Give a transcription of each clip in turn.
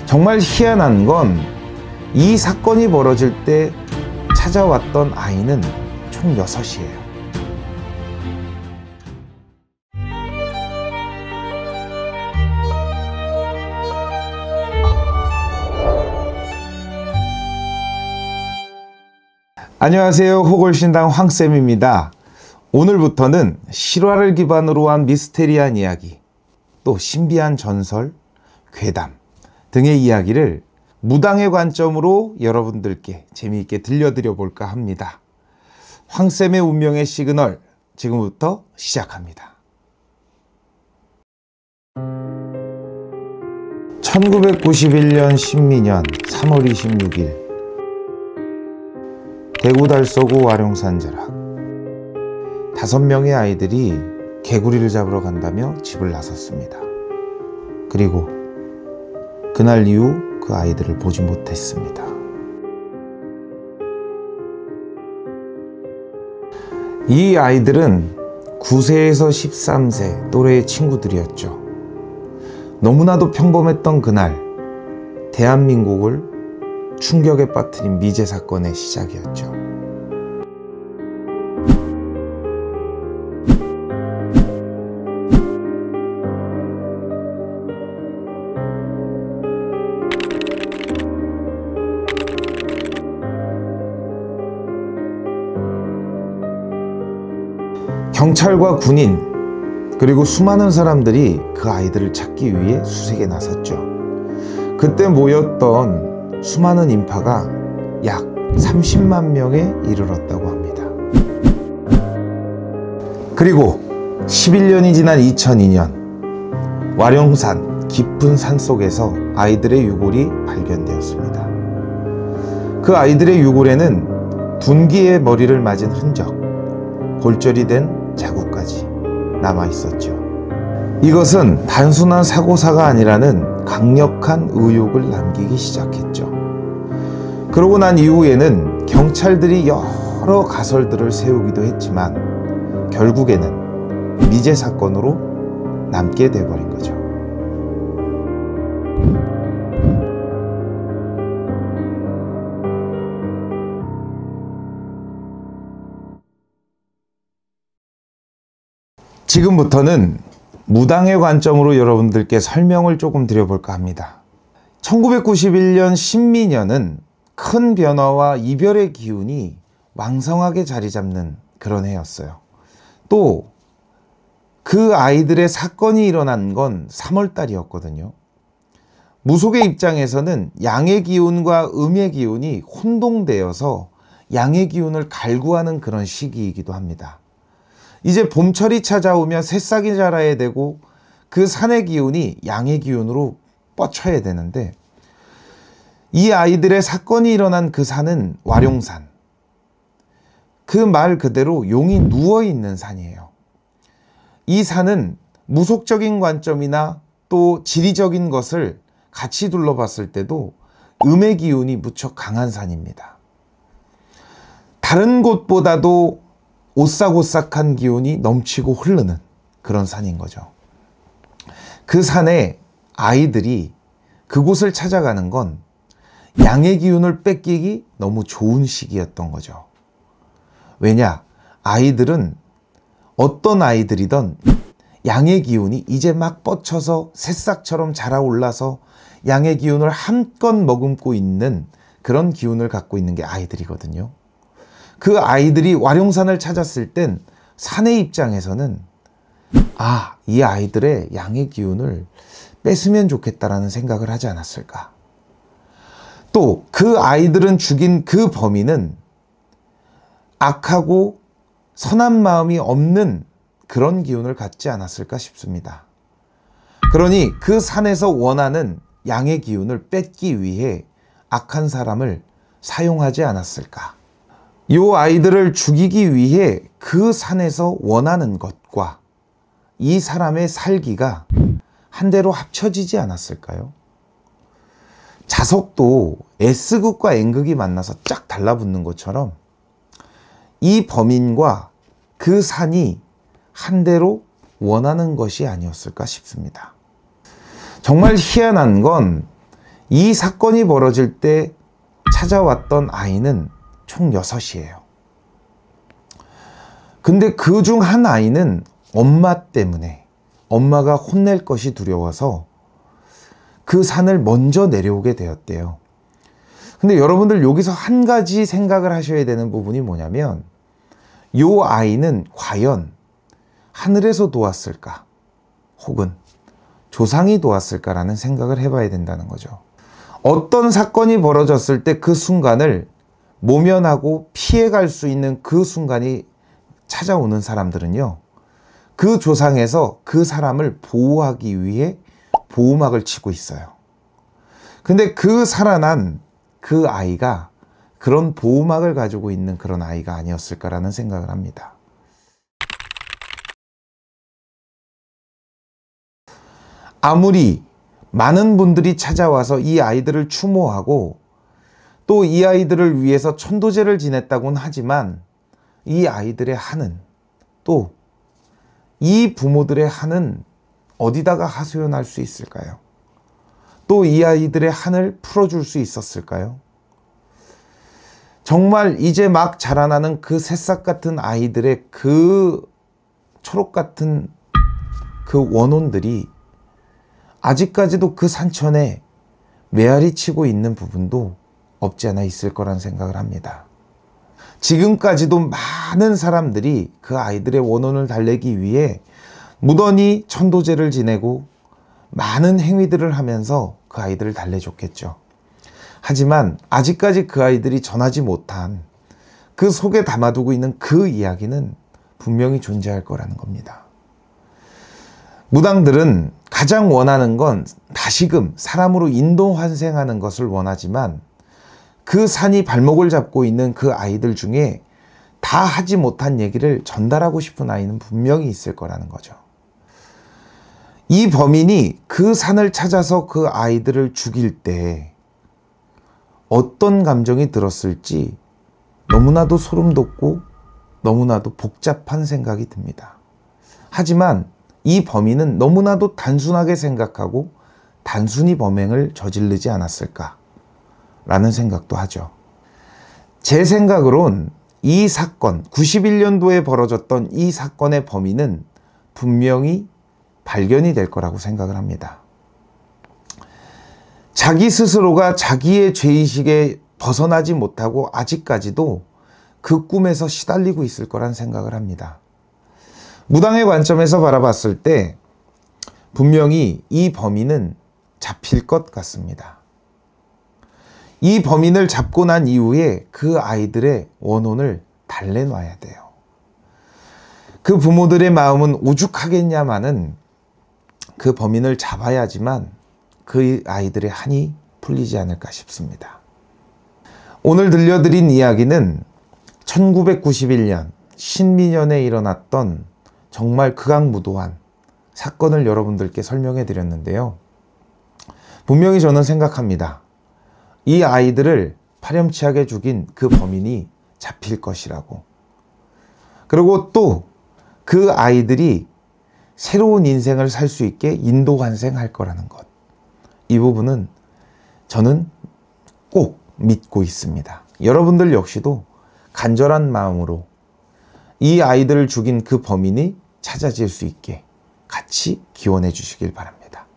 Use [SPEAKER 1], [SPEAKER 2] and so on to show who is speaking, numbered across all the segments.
[SPEAKER 1] 정말 희한한 건 이 사건이 벌어질 때 찾아왔던 아이는 총 6이에요. 안녕하세요. 호골신당 황쌤입니다. 오늘부터는 실화를 기반으로 한 미스테리한 이야기, 또 신비한 전설, 괴담 등의 이야기를 무당의 관점으로 여러분들께 재미있게 들려드려 볼까 합니다. 황쌤의 운명의 시그널, 지금부터 시작합니다. 1991년 신미년 3월 26일 대구 달서구 와룡산자락 5명의 아이들이 개구리를 잡으러 간다며 집을 나섰습니다. 그리고 그날 이후 그 아이들을 보지 못했습니다. 이 아이들은 9세에서 13세 또래의 친구들이었죠. 너무나도 평범했던 그날, 대한민국을 충격에 빠뜨린 미제 사건의 시작이었죠. 경찰과 군인 그리고 수많은 사람들이 그 아이들을 찾기 위해 수색에 나섰죠. 그때 모였던 수많은 인파가 약 30만 명에 이르렀다고 합니다. 그리고 11년이 지난 2002년 와룡산 깊은 산속에서 아이들의 유골이 발견되었습니다. 그 아이들의 유골에는 둔기의 머리를 맞은 흔적, 골절이 된 자국까지 남아 있었죠. 이것은 단순한 사고사가 아니라는 강력한 의혹을 남기기 시작했죠. 그러고 난 이후에는 경찰들이 여러 가설들을 세우기도 했지만 결국에는 미제 사건으로 남게 돼버린 거죠. 지금부터는 무당의 관점으로 여러분들께 설명을 조금 드려볼까 합니다. 1991년 신미년은 큰 변화와 이별의 기운이 왕성하게 자리 잡는 그런 해였어요. 또 그 아이들의 사건이 일어난 건 3월 달이었거든요. 무속의 입장에서는 양의 기운과 음의 기운이 혼동되어서 양의 기운을 갈구하는 그런 시기이기도 합니다. 이제 봄철이 찾아오면 새싹이 자라야 되고 그 산의 기운이 양의 기운으로 뻗쳐야 되는데 이 아이들의 사건이 일어난 그 산은 와룡산. 그 말 그대로 용이 누워있는 산이에요. 이 산은 무속적인 관점이나 또 지리적인 것을 같이 둘러봤을 때도 음의 기운이 무척 강한 산입니다. 다른 곳보다도 오싹오싹한 기운이 넘치고 흐르는 그런 산인 거죠. 그 산에 아이들이 그곳을 찾아가는 건 양의 기운을 뺏기기 너무 좋은 시기였던 거죠. 왜냐? 아이들은 어떤 아이들이든 양의 기운이 이제 막 뻗쳐서 새싹처럼 자라올라서 양의 기운을 한껏 머금고 있는 그런 기운을 갖고 있는 게 아이들이거든요. 그 아이들이 와룡산을 찾았을 땐 산의 입장에서는 이 아이들의 양의 기운을 뺏으면 좋겠다라는 생각을 하지 않았을까. 또 그 아이들은 죽인 그 범인은 악하고 선한 마음이 없는 그런 기운을 갖지 않았을까 싶습니다. 그러니 그 산에서 원하는 양의 기운을 뺏기 위해 악한 사람을 사용하지 않았을까. 이 아이들을 죽이기 위해 그 산에서 원하는 것과 이 사람의 살기가 한대로 합쳐지지 않았을까요? 자석도 S극과 N극이 만나서 쫙 달라붙는 것처럼 이 범인과 그 산이 한대로 원하는 것이 아니었을까 싶습니다. 정말 희한한 건 이 사건이 벌어질 때 찾아왔던 아이는 총 6이에요. 근데 그 중 한 아이는 엄마 때문에, 엄마가 혼낼 것이 두려워서 그 산을 먼저 내려오게 되었대요. 근데 여러분들 여기서 한 가지 생각을 하셔야 되는 부분이 뭐냐면, 이 아이는 과연 하늘에서 도왔을까? 혹은 조상이 도왔을까라는 생각을 해봐야 된다는 거죠. 어떤 사건이 벌어졌을 때 그 순간을 모면하고 피해갈 수 있는 그 순간이 찾아오는 사람들은요, 그 조상에서 그 사람을 보호하기 위해 보호막을 치고 있어요. 근데 그 살아난 그 아이가 그런 보호막을 가지고 있는 그런 아이가 아니었을까라는 생각을 합니다. 아무리 많은 분들이 찾아와서 이 아이들을 추모하고 또 이 아이들을 위해서 천도제를 지냈다고는 하지만, 이 아이들의 한은, 또 이 부모들의 한은 어디다가 하소연할 수 있을까요? 또 이 아이들의 한을 풀어줄 수 있었을까요? 정말 이제 막 자라나는 그 새싹 같은 아이들의 그 초록 같은 그 원혼들이 아직까지도 그 산천에 메아리 치고 있는 부분도 없지 않아 있을 거란 생각을 합니다. 지금까지도 많은 사람들이 그 아이들의 원혼을 달래기 위해 무던히 천도제를 지내고 많은 행위들을 하면서 그 아이들을 달래줬겠죠. 하지만 아직까지 그 아이들이 전하지 못한, 그 속에 담아두고 있는 그 이야기는 분명히 존재할 거라는 겁니다. 무당들은 가장 원하는 건 다시금 사람으로 인도 환생하는 것을 원하지만, 그 산이 발목을 잡고 있는 그 아이들 중에 다 하지 못한 얘기를 전달하고 싶은 아이는 분명히 있을 거라는 거죠. 이 범인이 그 산을 찾아서 그 아이들을 죽일 때 어떤 감정이 들었을지 너무나도 소름 돋고 너무나도 복잡한 생각이 듭니다. 하지만 이 범인은 너무나도 단순하게 생각하고 단순히 범행을 저지르지 않았을까 라는 생각도 하죠. 제 생각으론 이 사건, 91년도에 벌어졌던 이 사건의 범인은 분명히 발견이 될 거라고 생각을 합니다. 자기 스스로가 자기의 죄의식에 벗어나지 못하고 아직까지도 그 꿈에서 시달리고 있을 거란 생각을 합니다. 무당의 관점에서 바라봤을 때 분명히 이 범인은 잡힐 것 같습니다. 이 범인을 잡고 난 이후에 그 아이들의 원혼을 달래놔야 돼요. 그 부모들의 마음은 오죽하겠냐마는 그 범인을 잡아야지만 그 아이들의 한이 풀리지 않을까 싶습니다. 오늘 들려드린 이야기는 1991년 신민년에 일어났던 정말 극악무도한 사건을 여러분들께 설명해 드렸는데요. 분명히 저는 생각합니다. 이 아이들을 파렴치하게 죽인 그 범인이 잡힐 것이라고. 그리고 또 그 아이들이 새로운 인생을 살 수 있게 인도 환생할 거라는 것. 이 부분은 저는 꼭 믿고 있습니다. 여러분들 역시도 간절한 마음으로 이 아이들을 죽인 그 범인이 찾아질 수 있게 같이 기원해 주시길 바랍니다.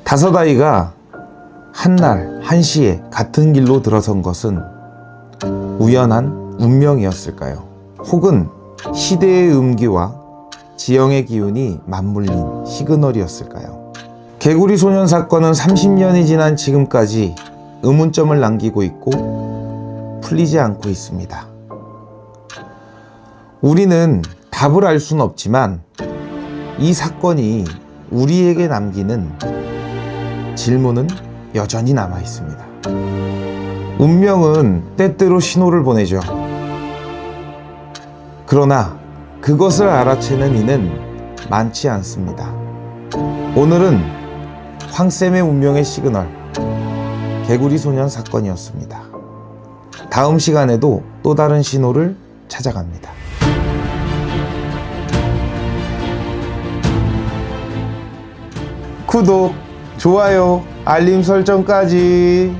[SPEAKER 1] 5 아이가 한날 한시에 같은 길로 들어선 것은 우연한 운명이었을까요? 혹은 시대의 음기와 지형의 기운이 맞물린 시그널이었을까요? 개구리 소년 사건은 30년이 지난 지금까지 의문점을 남기고 있고 풀리지 않고 있습니다. 우리는 답을 알 수는 없지만 이 사건이 우리에게 남기는 질문은 여전히 남아 있습니다. 운명은 때때로 신호를 보내죠. 그러나 그것을 알아채는 이는 많지 않습니다. 오늘은 황쌤의 운명의 시그널, 개구리 소년 사건이었습니다. 다음 시간에도 또 다른 신호를 찾아갑니다. 구독, 좋아요, 알림 설정까지.